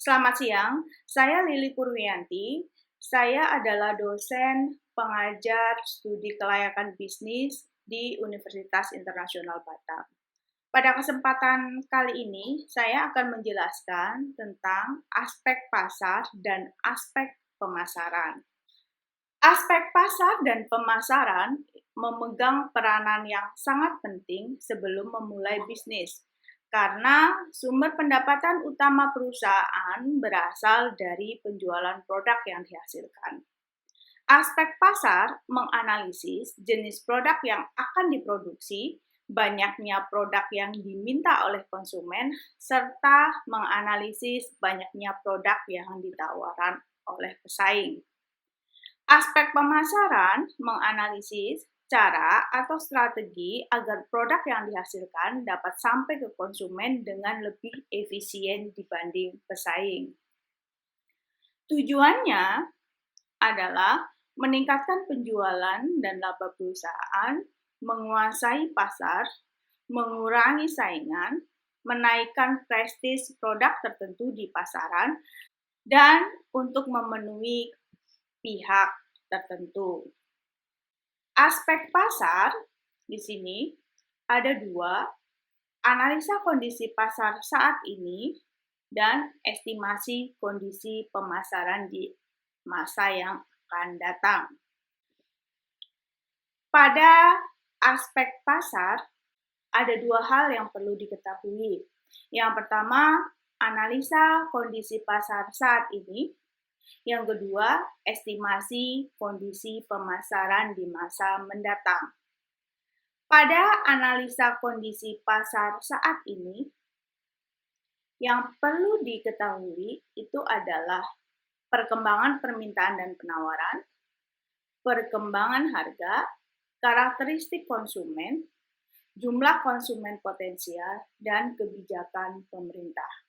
Selamat siang, saya Lili Purwiyanti. Saya adalah dosen pengajar studi kelayakan bisnis di Universitas Internasional Batam. Pada kesempatan kali ini, saya akan menjelaskan tentang aspek pasar dan aspek pemasaran. Aspek pasar dan pemasaran memegang peranan yang sangat penting sebelum memulai bisnis, karena sumber pendapatan utama perusahaan berasal dari penjualan produk yang dihasilkan. Aspek pasar menganalisis jenis produk yang akan diproduksi, banyaknya produk yang diminta oleh konsumen, serta menganalisis banyaknya produk yang ditawarkan oleh pesaing. Aspek pemasaran menganalisis cara atau strategi agar produk yang dihasilkan dapat sampai ke konsumen dengan lebih efisien dibanding pesaing. Tujuannya adalah meningkatkan penjualan dan laba perusahaan, menguasai pasar, mengurangi saingan, menaikkan prestis produk tertentu di pasaran, dan untuk memenuhi pihak tertentu. Aspek pasar di sini ada dua, analisa kondisi pasar saat ini dan estimasi kondisi pemasaran di masa yang akan datang. Pada aspek pasar ada dua hal yang perlu diketahui. Yang pertama, analisa kondisi pasar saat ini. Yang kedua, estimasi kondisi pemasaran di masa mendatang. Pada analisa kondisi pasar saat ini, yang perlu diketahui itu adalah perkembangan permintaan dan penawaran, perkembangan harga, karakteristik konsumen, jumlah konsumen potensial, dan kebijakan pemerintah.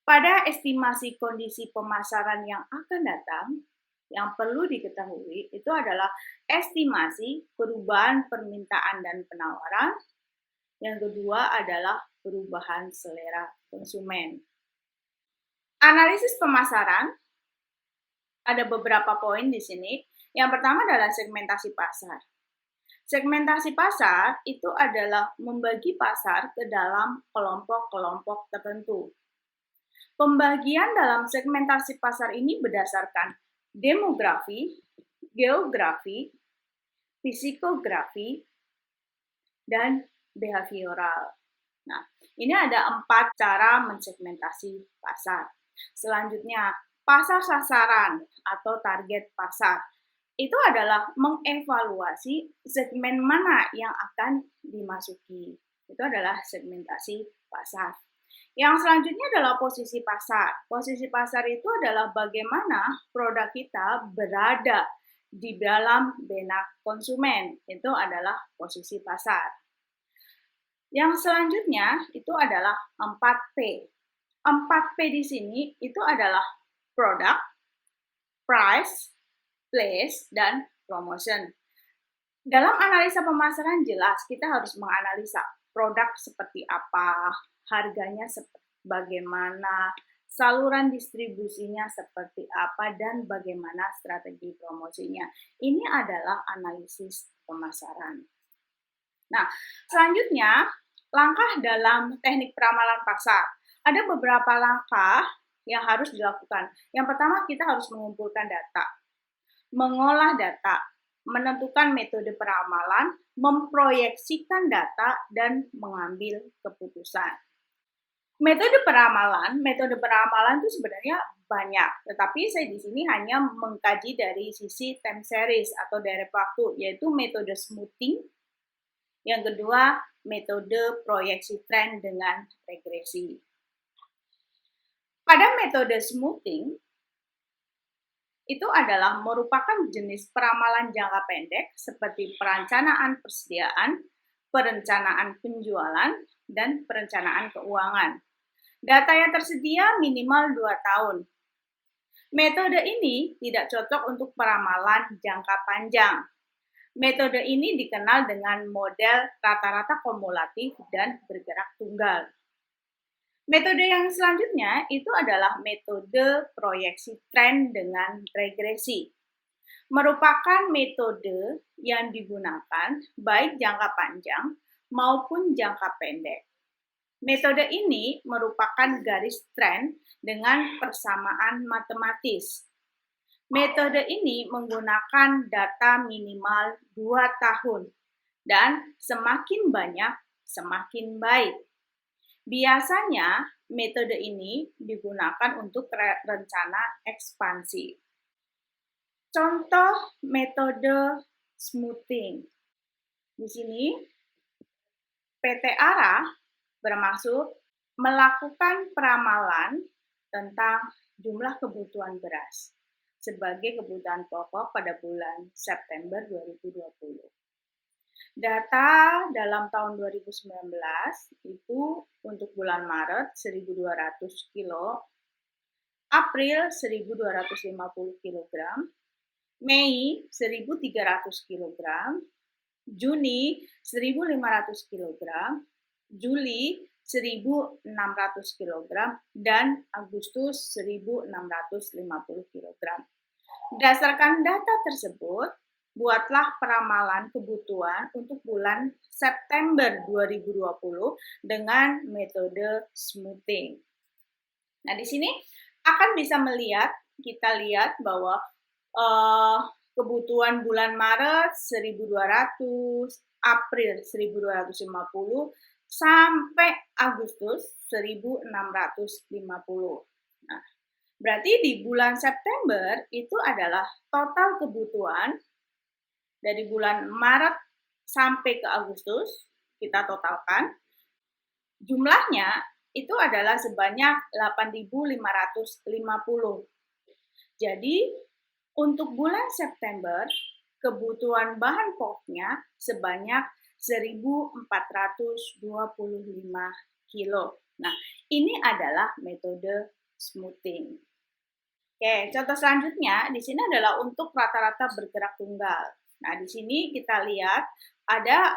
Pada estimasi kondisi pemasaran yang akan datang, yang perlu diketahui itu adalah estimasi perubahan permintaan dan penawaran. Yang kedua adalah perubahan selera konsumen. Analisis pemasaran, ada beberapa poin di sini. Yang pertama adalah segmentasi pasar. Segmentasi pasar itu adalah membagi pasar ke dalam kelompok-kelompok tertentu. Pembagian dalam segmentasi pasar ini berdasarkan demografi, geografi, psikografi, dan behavioral. Nah, ini ada 4 cara mensegmentasi pasar. Selanjutnya, pasar sasaran atau target pasar. Itu adalah mengevaluasi segmen mana yang akan dimasuki. Itu adalah segmentasi pasar. Yang selanjutnya adalah posisi pasar. Posisi pasar itu adalah bagaimana produk kita berada di dalam benak konsumen. Itu adalah posisi pasar. Yang selanjutnya itu adalah 4P. 4P di sini itu adalah product, price, place, dan promotion. Dalam analisa pemasaran jelas kita harus menganalisa produk seperti apa, harganya bagaimana, saluran distribusinya seperti apa, dan bagaimana strategi promosinya. Ini adalah analisis pemasaran. Nah, selanjutnya, langkah dalam teknik peramalan pasar. Ada beberapa langkah yang harus dilakukan. Yang pertama, kita harus mengumpulkan data, mengolah data, menentukan metode peramalan, memproyeksikan data, dan mengambil keputusan. Metode peramalan itu sebenarnya banyak, tetapi saya di sini hanya mengkaji dari sisi time series atau deret waktu, yaitu metode smoothing. Yang kedua, metode proyeksi tren dengan regresi. Pada metode smoothing, itu adalah merupakan jenis peramalan jangka pendek seperti perencanaan persediaan, perencanaan penjualan, dan perencanaan keuangan. Data yang tersedia minimal 2 tahun. Metode ini tidak cocok untuk peramalan jangka panjang. Metode ini dikenal dengan model rata-rata kumulatif dan bergerak tunggal. Metode yang selanjutnya itu adalah metode proyeksi tren dengan regresi. Merupakan metode yang digunakan baik jangka panjang maupun jangka pendek. Metode ini merupakan garis tren dengan persamaan matematis. Metode ini menggunakan data minimal 2 tahun dan semakin banyak semakin baik. Biasanya metode ini digunakan untuk rencana ekspansi. Contoh metode smoothing. Di sini PT ARA bermaksud melakukan peramalan tentang jumlah kebutuhan beras sebagai kebutuhan pokok pada bulan September 2020. Data dalam tahun 2019 itu untuk bulan Maret 1.200 kilo, April 1.250 kg, Mei 1.300 kg, Juni 1.500 kg, Juli 1.600 kg, dan Agustus 1.650 kg. Berdasarkan data tersebut, buatlah peramalan kebutuhan untuk bulan September 2020 dengan metode smoothing. Nah, di sini akan bisa kita lihat bahwa kebutuhan bulan Maret 1.200, April 1.250, sampai Agustus 1.650. Nah, berarti di bulan September itu adalah total kebutuhan dari bulan Maret sampai ke Agustus, kita totalkan. Jumlahnya itu adalah sebanyak 8.550. Jadi, untuk bulan September, kebutuhan bahan pokoknya sebanyak 1.425 kilo. Nah, ini adalah metode smoothing. Oke, contoh selanjutnya di sini adalah untuk rata-rata bergerak tunggal. Nah, di sini kita lihat ada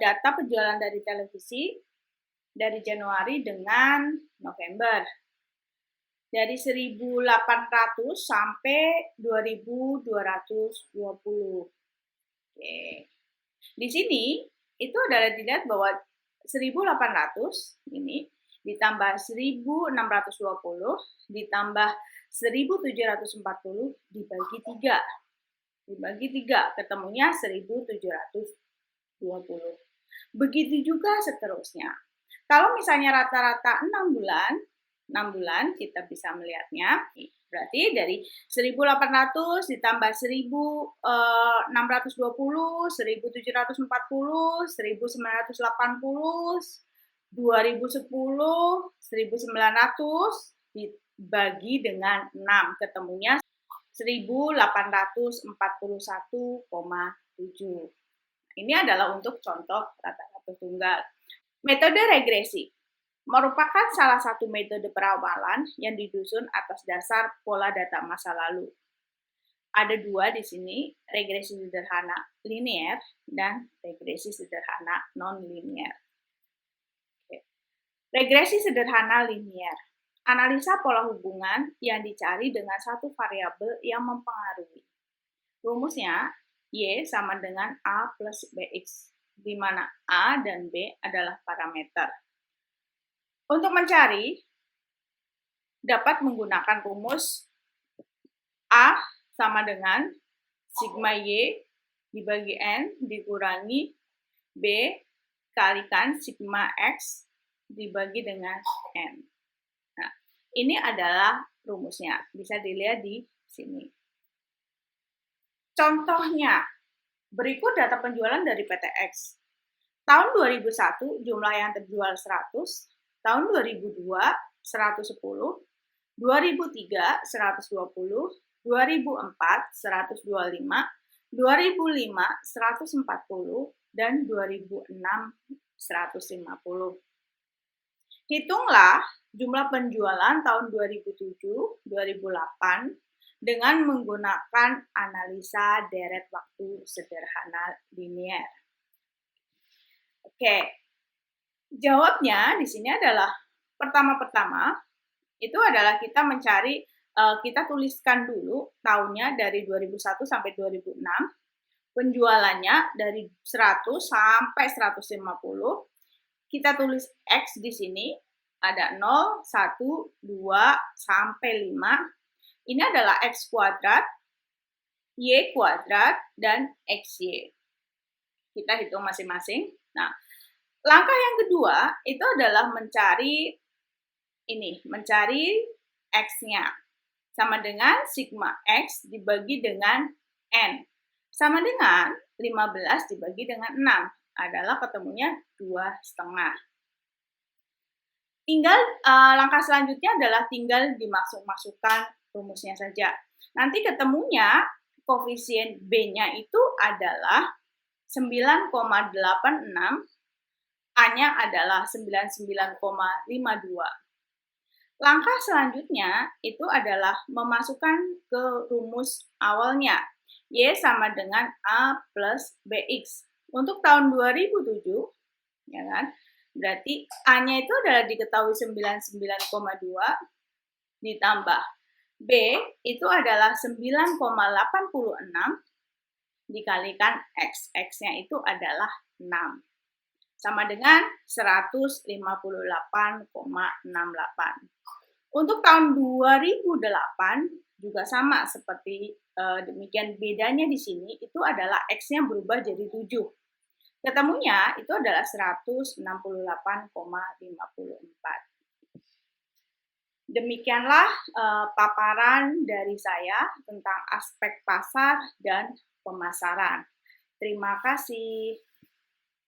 data penjualan dari televisi dari Januari dengan November. Dari 1.800 sampai 2.220. Oke. Di sini itu adalah dilihat bahwa 1.800 ini ditambah 1.620 ditambah 1.740 dibagi 3. Dibagi 3 ketemunya 1.720. Begitu juga seterusnya. Kalau misalnya rata-rata 6 bulan kita bisa melihatnya. Berarti dari 1.800 ditambah 1.620, 1.740, 1.980, 2.010, 1.900 dibagi dengan 6, ketemunya 1.841,7. Ini adalah untuk contoh rata-rata tunggal. Metode regresi merupakan salah satu metode peramalan yang disusun atas dasar pola data masa lalu. Ada 2 di sini, regresi sederhana linear dan regresi sederhana non-linear. Regresi sederhana linear, analisa pola hubungan yang dicari dengan satu variabel yang mempengaruhi. Rumusnya, Y sama dengan A plus BX, di mana A dan B adalah parameter. Untuk mencari, dapat menggunakan rumus A sama dengan sigma Y dibagi N dikurangi B kalikan sigma X dibagi dengan N. Nah, ini adalah rumusnya. Bisa dilihat di sini. Contohnya, berikut data penjualan dari PT X. Tahun 2001 jumlah yang terjual 100, tahun 2002 110, 2003 120, 2004 125, 2005 140, dan 2006 150. Hitunglah jumlah penjualan tahun 2007-2008 dengan menggunakan analisa deret waktu sederhana linear. Oke, jawabnya di sini adalah Pertama-pertama, itu adalah kita mencari, kita tuliskan dulu tahunnya dari 2001 sampai 2006, penjualannya dari 100 sampai 150, kita tulis X di sini, ada 0, 1, 2, sampai 5. Ini adalah X kuadrat, Y kuadrat, dan XY. Kita hitung masing-masing. Nah, langkah yang kedua itu adalah mencari X-nya. Sama dengan sigma X dibagi dengan N. Sama dengan 15 dibagi dengan 6. Adalah ketemunya 2,5. Tinggal langkah selanjutnya adalah tinggal dimasukkan rumusnya saja. Nanti ketemunya koefisien B-nya itu adalah 9,86, A-nya adalah 99,52. Langkah selanjutnya itu adalah memasukkan ke rumus awalnya, Y sama dengan A plus BX. Untuk tahun 2007, ya kan, berarti A-nya itu adalah diketahui 99,2 ditambah B itu adalah 9,86 dikalikan X. X-nya itu adalah 6. Sama dengan 158,68. Untuk tahun 2008 juga sama seperti demikian, bedanya di sini itu adalah X-nya berubah jadi 7. Ketemunya itu adalah 168,54. Demikianlah paparan dari saya tentang aspek pasar dan pemasaran. Terima kasih.